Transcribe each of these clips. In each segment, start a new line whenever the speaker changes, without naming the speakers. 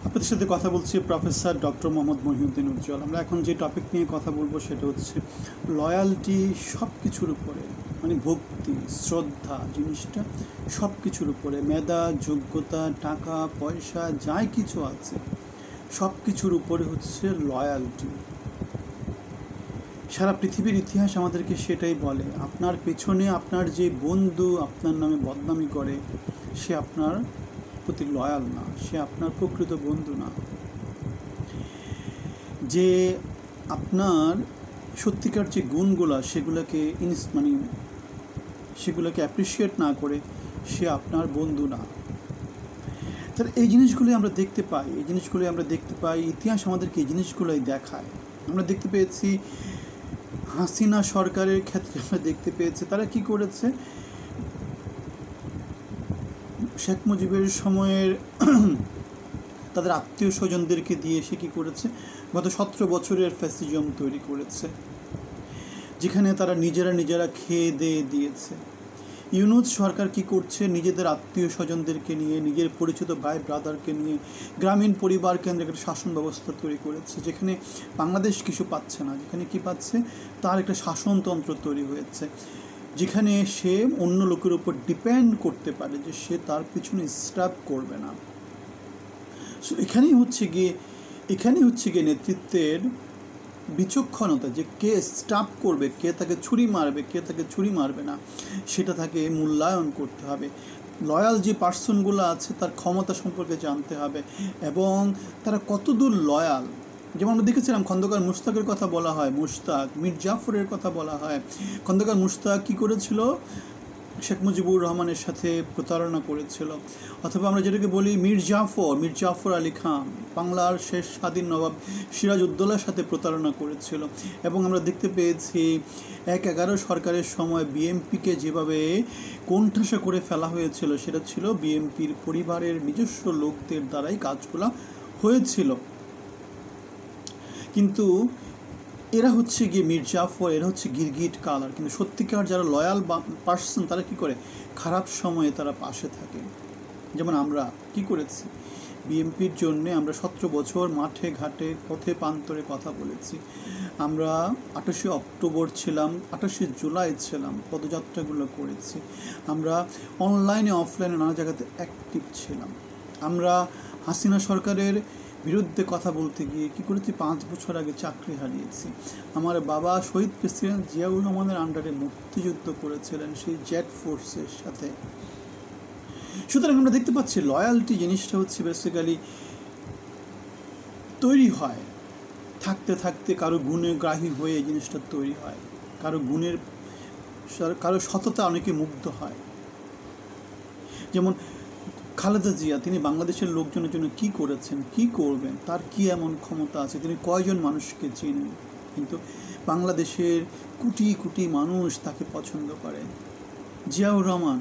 আপনাদের সাথে কথা বলছি প্রফেসর ডক্টর মোহাম্মদ মহিউদ্দিন উজ্জ্বল। আমরা এখন যে টপিক নিয়ে কথা বলবো সেটা হচ্ছে লয়ালটি। সব কিছুর উপরে, মানে ভক্তি, শ্রদ্ধা জিনিসটা সব কিছুর উপরে, মেধা, যোগ্যতা, টাকা পয়সা যাই কিছু আছে সব কিছুর উপরে হচ্ছে লয়ালটি। সারা পৃথিবীর ইতিহাস আমাদেরকে সেটাই বলে। আপনার পেছনে আপনার যে বন্ধু আপনার নামে বদনামি করে, সে আপনার প্রতি লয়াল না, সে আপনার প্রকৃত বন্ধু না। যে আপনার সত্যিকার যে গুণগুলা সেগুলোকে অ্যাপ্রিসিয়েট না করে, সে আপনার বন্ধু না। তাহলে এই জিনিসগুলোই আমরা দেখতে পাই, ইতিহাস আমাদেরকে এই জিনিসগুলোই দেখায়। আমরা দেখতে পেয়েছি হাসিনা সরকারের ক্ষেত্রে, আমরা দেখতে পেয়েছি তারা কি করেছে। শেখ মুজিবের সময়ের তাদের আত্মীয় স্বজনদেরকে দিয়ে সে কী করেছে, গত 17 বছরের ফ্যাসিজম তৈরি করেছে, যেখানে তারা নিজেরা খেয়ে দিয়েছে। ইউনূস সরকার কি করছে, নিজেদের আত্মীয় স্বজনদেরকে নিয়ে, নিজের পরিচিত ভাই ব্রাদারকে নিয়ে গ্রামীণ পরিবার কেন্দ্রিক একটা শাসন ব্যবস্থা তৈরি করেছে, যেখানে বাংলাদেশ কিছু পাচ্ছে না, যেখানে কি পাচ্ছে, তার একটা শাসনতন্ত্র তৈরি হয়েছে, যেখানে সে অন্য লোকের উপর ডিপেন্ড করতে পারে যে সে তার পিছনে স্ট্যাপ করবে না। সো এখানেই হচ্ছে গিয়ে নেতৃত্বের বিচক্ষণতা, যে কে স্ট্যাপ করবে, কে তাকে ছুরি মারবে না, সেটা তাকে মূল্যায়ন করতে হবে। লয়াল যে পার্সনগুলো আছে তার ক্ষমতা সম্পর্কে জানতে হবে এবং তারা কতদূর লয়াল। যেমন আমরা দেখেছিলাম খন্দকার মুশতাকের কথা বলা হয়, মীর জাফরের কথা বলা হয়। খন্দকার মুশতাক কী করেছিল, শেখ মুজিবুর রহমানের সাথে প্রতারণা করেছিল। অথবা আমরা যেটাকে বলি মীর জাফর আলী খান, বাংলার শেষ স্বাধীন নবাব সিরাজউদ্দৌলার সাথে প্রতারণা করেছিল। এবং আমরা দেখতে পেয়েছি ১/১১ সরকারের সময় বিএমপিকে যেভাবে কোণঠাসা করে ফেলা হয়েছিল, সেটা ছিল বিএমপির পরিবারের নিজস্ব লোকদের দ্বারাই কাজগুলো হয়েছিল। কিন্তু এরা হচ্ছে গিয়ে মীর জাফর, এরা হচ্ছে গিরগিট কালার। কিন্তু সত্যিকার যারা লয়াল পার্সন, তারা কি করে, খারাপ সময়ে তারা পাশে থাকে। যেমন আমরা কি করেছি, বিএমপির জন্যে আমরা 17 বছর মাঠে ঘাটে পথে প্রান্তরে কথা বলেছি। আমরা 28 অক্টোবর ছিলাম, 28 জুলাই ছিলাম, পদযাত্রাগুলো করেছি। আমরা অনলাইনে অফলাইনে নানা জায়গাতে অ্যাক্টিভ ছিলাম। আমরা হাসিনা সরকারের বিরুদ্ধে কথা বলতে গিয়ে কী করেছি, 5 বছর আগে চাকরি হারিয়েছি। আমার বাবা শহীদ প্রেসিডেন্ট জিয়াউর রহমানের আন্ডারে মুক্তিযুদ্ধ করেছিলেন সেই জেট ফোর্সের সাথে। সুতরাং আমরা দেখতে পাচ্ছি লয়ালটি জিনিসটা হচ্ছে বেসিক্যালি তৈরি হয় থাকতে থাকতে, কারো গুণগ্রাহী হয়ে এই জিনিসটা তৈরি হয়, কারো সততা অনেকে মুগ্ধ হয়। যেমন খালেদা জিয়া, তিনি বাংলাদেশের লোকজনের জন্য কি করেছেন, কি করবেন, তার কি এমন ক্ষমতা আছে, তিনি কয়জন মানুষকে চেনেন, কিন্তু বাংলাদেশের কোটি কোটি মানুষ তাকে পছন্দ করে। জিয়াউর রহমান,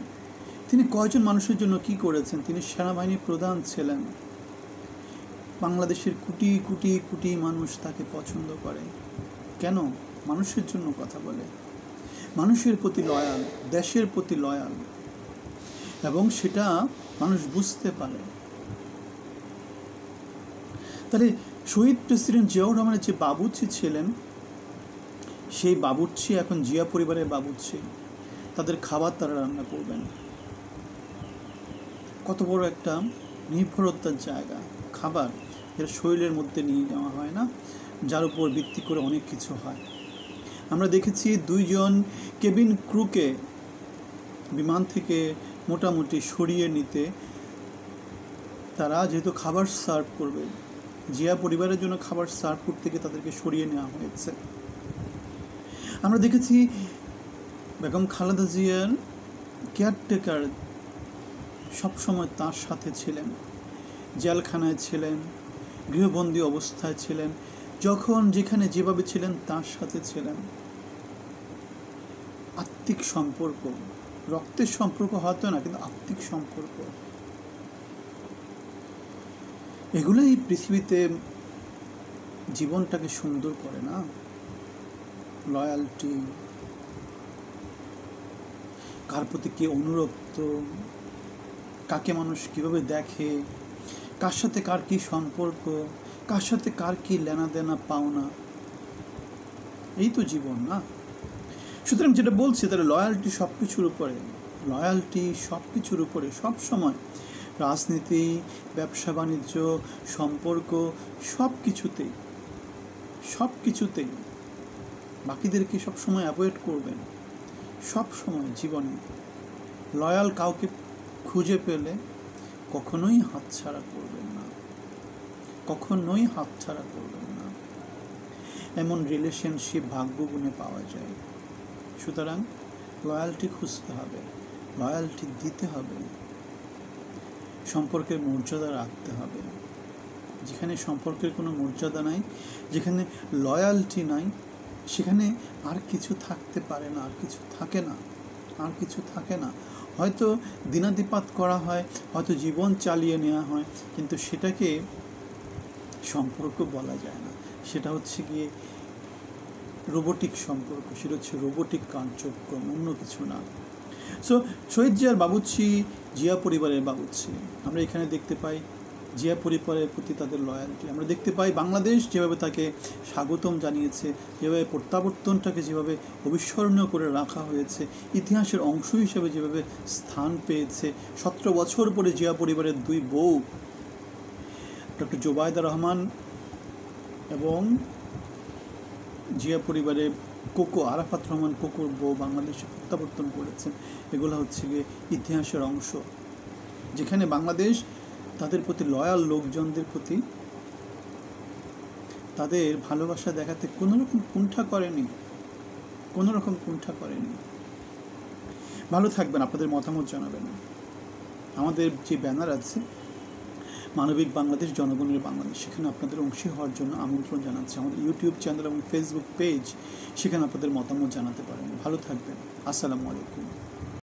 তিনি কয়জন মানুষের জন্য কি করেছেন, তিনি সেনাবাহিনীর প্রধান ছিলেন, বাংলাদেশের কোটি কোটি কোটি মানুষ তাকে পছন্দ করে। কেন? মানুষের জন্য কথা বলে, মানুষের প্রতি লয়াল, দেশের প্রতি লয়াল, এবং সেটা মানুষ বুঝতে পারে। তাহলে শহীদ প্রেসিডেন্ট জিয়াউর রহমানের যে বাবুর্চি ছিলেন, সেই বাবুর্চি এখন জিয়া পরিবারের বাবুর্চি, তাদের খাবার তারা রান্না করবেন। কত বড় একটা নির্ভরতার জায়গা, খাবার যেটা শরীরের মধ্যে নিয়ে যাওয়া হয় না, যার উপর ভিত্তি করে অনেক কিছু হয়। আমরা দেখেছি 2 জন কেবিন ক্রুকে বিমান থেকে মোটামুটি সরিয়ে নিতে, তারা যেহেতু খাবার সার্ভ করবে, জিয়া পরিবারের জন্য খাবার সার্ভ করতে গিয়ে তাদেরকে সরিয়ে নেওয়া হয়েছে। আমরা দেখেছি বেগম খালেদা জিয়ার কেয়ারটেকার সবসময় তার সাথে ছিলেন, জেলখানায় ছিলেন, গৃহবন্দী অবস্থায় ছিলেন, যখন যেখানে যেভাবে ছিলেন তার সাথে ছিলেন। আত্মিক সম্পর্ক, রক্তের সম্পর্ক হয়তো না, কিন্তু আত্মিক সম্পর্ক, এগুলোই পৃথিবীতে জীবনটাকে সুন্দর করে না। লয়ালটি, কার প্রতি কে অনুরক্ত, কাকে মানুষ কীভাবে দেখে, কার সাথে কার কী সম্পর্ক, কার সাথে কার কী লেনা দেনা পাওনা, এই তো জীবন না। সুতরাং যেটা বলছি, তাহলে লয়ালটি সব কিছুর উপরে, লয়ালটি সব কিছুর উপরে, সব সময় রাজনীতি, ব্যবসা বাণিজ্য, সম্পর্ক, সব কিছুতেই, সব কিছুতেই বাকিদেরকে সবসময় অ্যাভয়েড করবেন। সব সময় জীবনে লয়াল কাউকে খুঁজে পেলে কখনোই হাতছাড়া করবেন না, কখনোই হাতছাড়া করবেন না। এমন রিলেশনশিপ ভাগ্য গুণে পাওয়া যায়। সুতরাং লয়ালটি খুঁজতে হবে, লয়ালটি দিতে হবে, সম্পর্কের মর্যাদা রাখতে হবে। যেখানে সম্পর্কের কোনো মর্যাদা নাই, যেখানে লয়ালটি নাই, সেখানে আর কিছু থাকতে পারে না, আর কিছু থাকে না, আর কিছু থাকে না। হয়তো দিনাতিপাত করা হয়, হয়তো জীবন চালিয়ে নেওয়া হয়, কিন্তু সেটাকে সম্পর্ক বলা যায় না। সেটা হচ্ছে গিয়ে রোবোটিক সম্পর্ক, সেটা হচ্ছে রোবোটিক কার্যক্রম, অন্য কিছু না। সো শহীদ জিয়ার বাবুর্চি, জিয়া পরিবারের বাবুর্চি, আমরা এখানে দেখতে পাই জিয়া পরিবারের প্রতি তাদের লয়ালটি। আমরা দেখতে পাই বাংলাদেশ যেভাবে তাকে স্বাগতম জানিয়েছে, যেভাবে প্রত্যাবর্তনটাকে যেভাবে অবিস্মরণীয় করে রাখা হয়েছে, ইতিহাসের অংশ হিসেবে যেভাবে স্থান পেয়েছে। 17 বছর পরে জিয়া পরিবারের দুই বউ, ডক্টর জোবায়দা রহমান এবং জিয়া পরিবারে কোকো, আরাফাত রহমান কোকোর বউ বাংলাদেশে প্রত্যাবর্তন করেছেন। এগুলো হচ্ছে গিয়ে ইতিহাসের অংশ, যেখানে বাংলাদেশ তাদের প্রতি লয়াল লোকজনদের প্রতি তাদের ভালোবাসা দেখাতে কোনো রকম কুণ্ঠা করেনি, কোনো রকম কুণ্ঠা করেনি। ভালো থাকবেন, আপনাদের মতামত জানাবেন। আমাদের যে ব্যানার আছে মানবিক বাংলাদেশ, জনগণের বাংলাদেশ, সেখানে আপনাদের অংশী হওয়ার জন্য আমন্ত্রণ জানাচ্ছি। আমাদের ইউটিউব চ্যানেল এবং ফেসবুক পেজ, সেখানে আপনাদের মতামত জানাতে পারেন। ভালো থাকবেন, আসসালামু আলাইকুম।